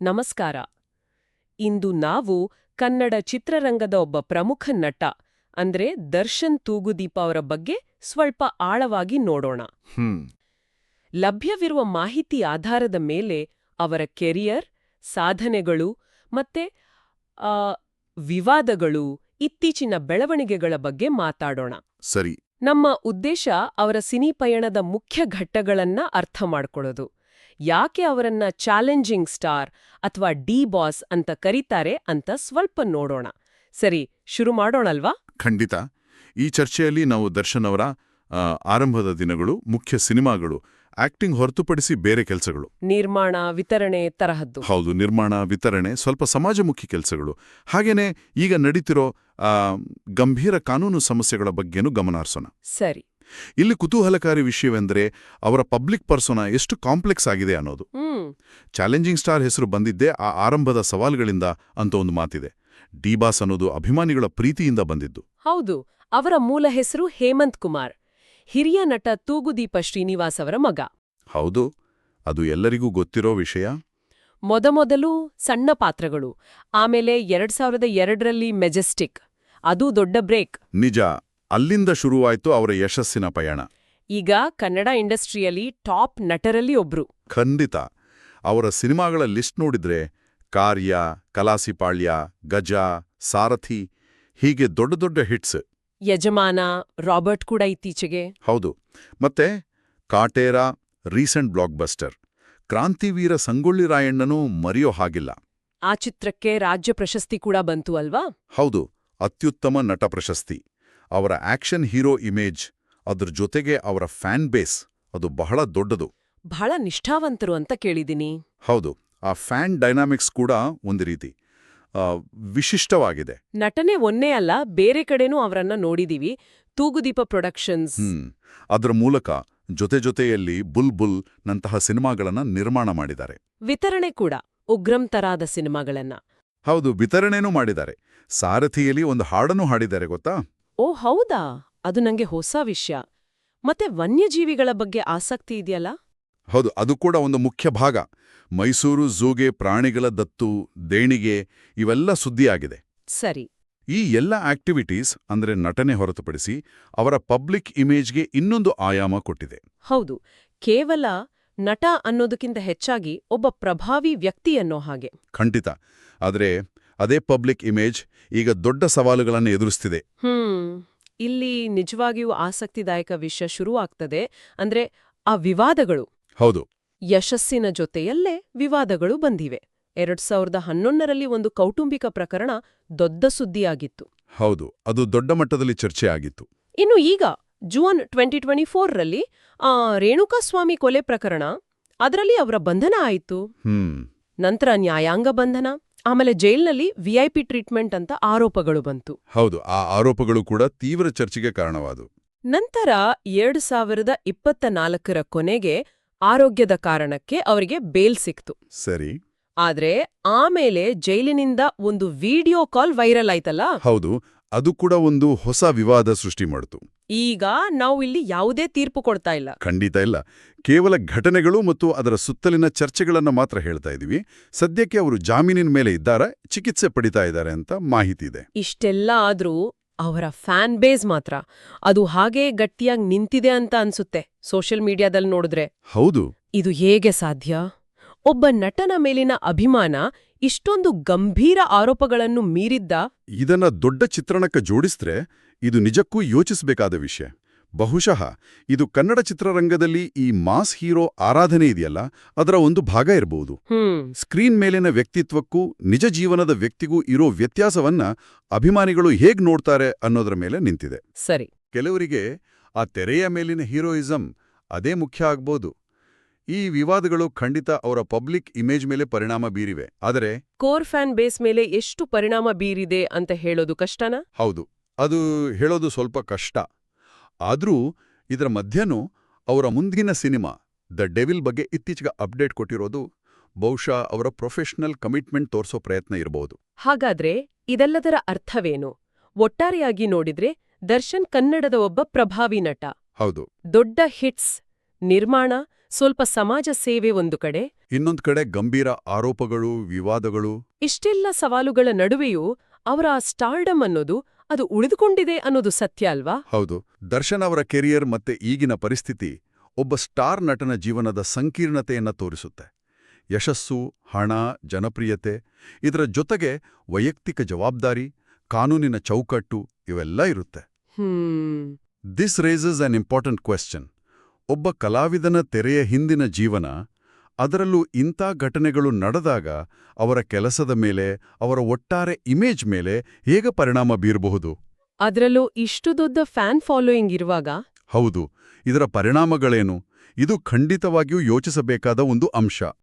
ನಮಸ್ಕಾರ. ಇಂದು ನಾವು ಕನ್ನಡ ಚಿತ್ರರಂಗದ ಒಬ್ಬ ಪ್ರಮುಖ ನಟ ಅಂದ್ರೆ ದರ್ಶನ್ ತೂಗುದೀಪ ಅವರ ಬಗ್ಗೆ ಸ್ವಲ್ಪ ಆಳವಾಗಿ ನೋಡೋಣ. ಲಭ್ಯವಿರುವ ಮಾಹಿತಿ ಆಧಾರದ ಮೇಲೆ ಅವರ ಕೆರಿಯರ್, ಸಾಧನೆಗಳು ಮತ್ತೆ ವಿವಾದಗಳು, ಇತ್ತೀಚಿನ ಬೆಳವಣಿಗೆಗಳ ಬಗ್ಗೆ ಮಾತಾಡೋಣ. ಸರಿ. ನಮ್ಮ ಉದ್ದೇಶ ಅವರ ಸಿನಿ ಪಯಣದ ಮುಖ್ಯ ಘಟ್ಟಗಳನ್ನ ಅರ್ಥ ಮಾಡ್ಕೊಳ್ಳೋದು. ಯಾಕೆ ಅವರನ್ನ ಚಾಲೆಂಜಿಂಗ್ ಸ್ಟಾರ್ ಅಥವಾ ಡಿ ಬಾಸ್ ಅಂತ ಕರೀತಾರೆ ಅಂತ ಸ್ವಲ್ಪ ನೋಡೋಣ. ಸರಿ, ಶುರು ಮಾಡೋಣಲ್ವಾ? ಖಂಡಿತ. ಈ ಚರ್ಚೆಯಲ್ಲಿ ನಾವು ದರ್ಶನ್ ಅವರ ಆರಂಭದ ದಿನಗಳು, ಮುಖ್ಯ ಸಿನಿಮಾಗಳು, ಆಕ್ಟಿಂಗ್ ಹೊರತುಪಡಿಸಿ ಬೇರೆ ಕೆಲಸಗಳು, ನಿರ್ಮಾಣ, ವಿತರಣೆ ತರಹದ್ದು. ಹೌದು, ನಿರ್ಮಾಣ, ವಿತರಣೆ, ಸ್ವಲ್ಪ ಸಮಾಜಮುಖಿ ಕೆಲಸಗಳು, ಹಾಗೇನೆ ಈಗ ನಡೀತಿರೋ ಗಂಭೀರ ಕಾನೂನು ಸಮಸ್ಯೆಗಳ ಬಗ್ಗೆನೂ ಗಮನ ಹರಿಸೋಣ. ಸರಿ. ಇಲ್ಲಿ ಕುತೂಹಲಕಾರಿ ವಿಷಯವೆಂದರೆ ಅವರ ಪಬ್ಲಿಕ್ ಪರ್ಸೋನಾ ಎಷ್ಟು ಕಾಂಪ್ಲೆಕ್ಸ್ ಆಗಿದೆ ಅನ್ನೋದು. ಚಾಲೆಂಜಿಂಗ್ ಸ್ಟಾರ್ ಹೆಸರು ಬಂದಿದ್ದೇ ಆ ಆರಂಭದ ಸವಾಲುಗಳಿಂದ ಅಂತ ಒಂದು ಮಾತಿದೆ. ಡಿ ಬಾಸ್ ಅನ್ನೋದು ಅಭಿಮಾನಿಗಳ ಪ್ರೀತಿಯಿಂದ ಬಂದಿದ್ದು. ಹೌದು. ಅವರ ಮೂಲ ಹೆಸರು ಹೇಮಂತ್ ಕುಮಾರ್, ಹಿರಿಯ ನಟ ತೂಗುದೀಪ ಶ್ರೀನಿವಾಸ್ ಅವರ ಮಗ. ಹೌದು, ಅದು ಎಲ್ಲರಿಗೂ ಗೊತ್ತಿರೋ ವಿಷಯ. ಮೊದಮೊದಲು ಸಣ್ಣ ಪಾತ್ರಗಳು, ಆಮೇಲೆ 2002ರಲ್ಲಿ ಮೆಜೆಸ್ಟಿಕ್, ಅದು ದೊಡ್ಡ ಬ್ರೇಕ್. ನಿಜ. ಅಲ್ಲಿಂದ ಶುರುವಾಯ್ತು ಅವರ ಯಶಸ್ಸಿನ ಪಯಣ. ಈಗ ಕನ್ನಡ ಇಂಡಸ್ಟ್ರಿಯಲ್ಲಿ ಟಾಪ್ ನಟರಲ್ಲಿ ಒಬ್ರು. ಖಂಡಿತ. ಅವರ ಸಿನಿಮಾಗಳ ಲಿಸ್ಟ್ ನೋಡಿದ್ರೆ ಕಾರ್ಯ, ಕಲಾಸಿಪಾಳ್ಯ, ಗಜ, ಸಾರಥಿ, ಹೀಗೆ ದೊಡ್ಡ ದೊಡ್ಡ ಹಿಟ್ಸ್. ಯಜಮಾನ, ರಾಬರ್ಟ್ ಕೂಡ ಇತ್ತೀಚೆಗೆ. ಹೌದು. ಮತ್ತೆ ಕಾಟೇರ, ರೀಸೆಂಟ್ ಬ್ಲಾಕ್ ಬಸ್ಟರ್. ಕ್ರಾಂತಿವೀರ ಸಂಗೊಳ್ಳಿ ರಾಯಣ್ಣನೂ ಮರೆಯೋ ಹಾಗಿಲ್ಲ. ಆ ಚಿತ್ರಕ್ಕೆ ರಾಜ್ಯ ಪ್ರಶಸ್ತಿ ಕೂಡ ಬಂತು ಅಲ್ವಾ? ಹೌದು, ಅತ್ಯುತ್ತಮ ನಟ ಪ್ರಶಸ್ತಿ. ಅವರ ಆಕ್ಷನ್ ಹೀರೋ ಇಮೇಜ್, ಅದ್ರ ಜೊತೆಗೆ ಅವರ ಫ್ಯಾನ್ ಬೇಸ್, ಅದು ಬಹಳ ದೊಡ್ಡದು. ಬಹಳ ನಿಷ್ಠಾವಂತರು ಅಂತ ಕೇಳಿದ್ದೀನಿ. ಹೌದು, ಆ ಫ್ಯಾನ್ ಡೈನಾಮಿಕ್ಸ್ ಕೂಡ ಒಂದು ರೀತಿ ವಿಶಿಷ್ಟವಾಗಿದೆ. ನಟನೆ ಒಂದೇ ಅಲ್ಲ, ಬೇರೆ ಕಡೆನೂ ಅವರನ್ನ ನೋಡಿದೀವಿ. ತೂಗುದೀಪ ಪ್ರೊಡಕ್ಷನ್ಸ್, ಅದರ ಮೂಲಕ ಜೊತೆಯಲ್ಲಿ ಬುಲ್ ನಂತಹ ಸಿನಿಮಾಗಳನ್ನ ನಿರ್ಮಾಣ ಮಾಡಿದ್ದಾರೆ. ವಿತರಣೆ ಕೂಡ ಉಗ್ರಂ ತರಾದ ಸಿನಿಮಾಗಳನ್ನ. ಹೌದು, ವಿತರಣೆನೂ ಮಾಡಿದ್ದಾರೆ. ಸಾರಥಿಯಲ್ಲಿ ಒಂದು ಹಾಡನ್ನು ಹಾಡಿದ್ದಾರೆ, ಗೊತ್ತಾ? ಓ ಹೌದಾ? ಅದು ನಂಗೆ ಹೊಸ ವಿಷಯ. ಮತ್ತೆ ವನ್ಯಜೀವಿಗಳ ಬಗ್ಗೆ ಆಸಕ್ತಿ ಇದೆಯಲ್ಲ? ಹೌದು, ಅದು ಕೂಡ ಒಂದು ಮುಖ್ಯ ಭಾಗ. ಮೈಸೂರು ಝೂಗೆ ಪ್ರಾಣಿಗಳ ದತ್ತು, ದೇಣಿಗೆ, ಇವೆಲ್ಲ ಸುದ್ದಿಯಾಗಿದೆ. ಸರಿ. ಈ ಎಲ್ಲ ಆಕ್ಟಿವಿಟೀಸ್, ಅಂದ್ರೆ ನಟನೆ ಹೊರತುಪಡಿಸಿ, ಅವರ ಪಬ್ಲಿಕ್ ಇಮೇಜ್ಗೆ ಇನ್ನೊಂದು ಆಯಾಮ ಕೊಟ್ಟಿದೆ. ಹೌದು, ಕೇವಲ ನಟ ಅನ್ನೋದಕ್ಕಿಂತ ಹೆಚ್ಚಾಗಿ ಒಬ್ಬ ಪ್ರಭಾವಿ ವ್ಯಕ್ತಿ ಅನ್ನೋ ಹಾಗೆ. ಖಂಡಿತ. ಆದರೆ ಅದೇ ಪಬ್ಲಿಕ್ ಇಮೇಜ್ ಈಗ ದೊಡ್ಡ ಸವಾಲುಗಳನ್ನು ಎದುರಿಸ್ತಿದೆ. ಇಲ್ಲಿ ನಿಜವಾಗಿಯೂ ಆಸಕ್ತಿದಾಯಕ ವಿಷಯ ಶುರುವಾಗ್ತದೆ. ಅಂದ್ರೆ ಆ ವಿವಾದಗಳು. ಹೌದು. ಯಶಸ್ಸಿನ ಜೊತೆಯಲ್ಲೇ ವಿವಾದಗಳು ಬಂದಿವೆ. 2011ರಲ್ಲಿ ಒಂದು ಕೌಟುಂಬಿಕ ಪ್ರಕರಣ ದೊಡ್ಡ ಸುದ್ದಿಯಾಗಿತ್ತು. ಹೌದು, ಅದು ದೊಡ್ಡ ಮಟ್ಟದಲ್ಲಿ ಚರ್ಚೆ ಆಗಿತ್ತು. ಇನ್ನು ಈಗ ಜೂನ್ 2024ರಲ್ಲಿ ರೇಣುಕಾಸ್ವಾಮಿ ಕೊಲೆ ಪ್ರಕರಣ, ಅದರಲ್ಲಿ ಅವರ ಬಂಧನ ಆಯಿತು. ನಂತರ ನ್ಯಾಯಾಂಗ ಬಂಧನ, ಆಮೇಲೆ ಜೈಲ್ನಲ್ಲಿ VIP ಟ್ರೀಟ್ಮೆಂಟ್ ಅಂತ ಆರೋಪಗಳು ಬಂತು. ಹೌದು, ಆ ಆರೋಪಗಳು ಕೂಡ ತೀವ್ರ ಚರ್ಚೆಗೆ ಕಾರಣವಾದವು. ನಂತರ 2024ರ ಕೊನೆಗೆ ಆರೋಗ್ಯದ ಕಾರಣಕ್ಕೆ ಅವರಿಗೆ ಬೇಲ್ ಸಿಕ್ತು. ಸರಿ. ಆದ್ರೆ ಆಮೇಲೆ ಜೈಲಿನಿಂದ ಒಂದು ವಿಡಿಯೋ ಕಾಲ್ ವೈರಲ್ ಆಯ್ತಲ್ಲ? ಹೌದು, ಅದು ಕೂಡ ಒಂದು ಹೊಸ ವಿವಾದ ಸೃಷ್ಟಿ ಮಾಡಿತು. ಈಗ ನಾವು ಇಲ್ಲಿ ಯಾವುದೇ ತೀರ್ಪು ಕೊಡ್ತಾ ಇಲ್ಲ. ಖಂಡಿತ ಇಲ್ಲ. ಕೇವಲ ಘಟನೆಗಳು ಮತ್ತು ಅದರ ಸುತ್ತಲಿನ ಚರ್ಚೆಗಳನ್ನು ಮಾತ್ರ ಹೇಳ್ತಾ ಇದೀವಿ. ಸದ್ಯಕ್ಕೆ ಅವರು ಜಾಮೀನಿನ ಮೇಲೆ ಇದ್ದಾರೆ, ಚಿಕಿತ್ಸೆ ಪಡಿತಾ ಇದ್ದಾರೆ ಅಂತ ಮಾಹಿತಿ ಇದೆ. ಇಷ್ಟೆಲ್ಲ ಆದ್ರೂ ಅವರ ಫ್ಯಾನ್ ಬೇಸ್ ಮಾತ್ರ ಅದು ಹಾಗೇ ಗಟ್ಟಿಯಾಗಿ ನಿಂತಿದೆ ಅಂತ ಅನ್ಸುತ್ತೆ ಸೋಷಿಯಲ್ ಮೀಡಿಯಾದಲ್ಲಿ ನೋಡಿದ್ರೆ. ಹೌದು. ಇದು ಹೇಗೆ ಸಾಧ್ಯ? ಒಬ್ಬ ನಟನ ಮೇಲಿನ ಅಭಿಮಾನ ಇಷ್ಟೊಂದು ಗಂಭೀರ ಆರೋಪಗಳನ್ನು ಮೀರಿದ್ದ? ಇದನ್ನ ದೊಡ್ಡ ಚಿತ್ರಣಕ್ಕೆ ಜೋಡಿಸಿದ್ರೆ ಇದು ನಿಜಕ್ಕೂ ಯೋಚಿಸಬೇಕಾದ ವಿಷಯ. ಬಹುಶಃ ಇದು ಕನ್ನಡ ಚಿತ್ರರಂಗದಲ್ಲಿ ಈ ಮಾಸ್ ಹೀರೋ ಆರಾಧನೆ ಇದೆಯಲ್ಲ, ಅದರ ಒಂದು ಭಾಗ ಇರಬಹುದು. ಸ್ಕ್ರೀನ್ ಮೇಲಿನ ವ್ಯಕ್ತಿತ್ವಕ್ಕೂ ನಿಜ ಜೀವನದ ವ್ಯಕ್ತಿಗೂ ಇರೋ ವ್ಯತ್ಯಾಸವನ್ನ ಅಭಿಮಾನಿಗಳು ಹೇಗ್ ನೋಡ್ತಾರೆ ಅನ್ನೋದರ ಮೇಲೆ ನಿಂತಿದೆ. ಸರಿ. ಕೆಲವರಿಗೆ ಆ ತೆರೆಯ ಮೇಲಿನ ಹೀರೋಯಿಸಂ ಅದೇ ಮುಖ್ಯ ಆಗ್ಬೋದು. ಈ ವಿವಾದಗಳು ಖಂಡಿತ ಅವರ ಪಬ್ಲಿಕ್ ಇಮೇಜ್ ಮೇಲೆ ಪರಿಣಾಮ ಬೀರಿವೆ. ಆದರೆ ಕೋರ್ ಫ್ಯಾನ್ ಬೇಸ್ ಮೇಲೆ ಎಷ್ಟು ಪರಿಣಾಮ ಬೀರಿದೆ ಅಂತ ಹೇಳೋದು ಕಷ್ಟನಾ? ಹೌದು, ಅದು ಹೇಳೋದು ಸ್ವಲ್ಪ ಕಷ್ಟ. ಆದ್ರೂ ಇದರ ಮಧ್ಯನೂ ಅವರ ಮುಂದಿನ ಸಿನಿಮಾ ದ ಡೆವಿಲ್ ಬಗ್ಗೆ ಇತ್ತೀಚೆಗೆ ಅಪ್ಡೇಟ್ ಕೊಟ್ಟಿರೋದು ಬಹುಶಃ ಅವರ ಪ್ರೊಫೆಷನಲ್ ಕಮಿಟ್ಮೆಂಟ್ ತೋರಿಸೋ ಪ್ರಯತ್ನ ಇರಬಹುದು. ಹಾಗಾದ್ರೆ ಇದೆಲ್ಲದರ ಅರ್ಥವೇನು? ಒಟ್ಟಾರೆಯಾಗಿ ನೋಡಿದ್ರೆ ದರ್ಶನ್ ಕನ್ನಡದ ಒಬ್ಬ ಪ್ರಭಾವಿ ನಟ. ಹೌದು. ದೊಡ್ಡ ಹಿಟ್ಸ್, ನಿರ್ಮಾಣ, ಸ್ವಲ್ಪ ಸಮಾಜ ಸೇವೆ ಒಂದು ಕಡೆ. ಇನ್ನೊಂದ್ ಕಡೆ ಗಂಭೀರ ಆರೋಪಗಳು, ವಿವಾದಗಳು. ಇಷ್ಟೆಲ್ಲ ಸವಾಲುಗಳ ನಡುವೆಯೂ ಅವರ ಆ ಸ್ಟಾರ್ಡಮ್ ಅನ್ನೋದು ಅದು ಉಳಿದುಕೊಂಡಿದೆ ಅನ್ನೋದು ಸತ್ಯ ಅಲ್ವಾ? ಹೌದು, ದರ್ಶನ್ ಅವರ ಕೆರಿಯರ್ ಮತ್ತೆ ಈಗಿನ ಪರಿಸ್ಥಿತಿ ಒಬ್ಬ ಸ್ಟಾರ್ ನಟನ ಜೀವನದ ಸಂಕೀರ್ಣತೆಯನ್ನ ತೋರಿಸುತ್ತೆ. ಯಶಸ್ಸು, ಹಣ, ಜನಪ್ರಿಯತೆ, ಇದರ ಜೊತೆಗೆ ವೈಯಕ್ತಿಕ ಜವಾಬ್ದಾರಿ, ಕಾನೂನಿನ ಚೌಕಟ್ಟು ಇವೆಲ್ಲ ಇರುತ್ತೆ. This races on important question. ಒಬ್ಬ ಕಲಾವಿದನ ತೆರೆಯ ಹಿಂದಿನ ಜೀವನ, ಅದರಲ್ಲೂ ಇಂಥ ಘಟನೆಗಳು ನಡೆದಾಗ ಅವರ ಕೆಲಸದ ಮೇಲೆ, ಅವರ ಒಟ್ಟಾರೆ ಇಮೇಜ್ ಮೇಲೆ ಹೇಗೆ ಪರಿಣಾಮ ಬೀರಬಹುದು? ಅದರಲ್ಲೂ ಇಷ್ಟು ದೊಡ್ಡ ಫ್ಯಾನ್ ಫಾಲೋಯಿಂಗ್ ಇರುವಾಗ? ಹೌದು, ಇದರ ಪರಿಣಾಮಗಳೇನು? ಇದು ಖಂಡಿತವಾಗಿಯೂ ಯೋಚಿಸಬೇಕಾದ ಒಂದು ಅಂಶ.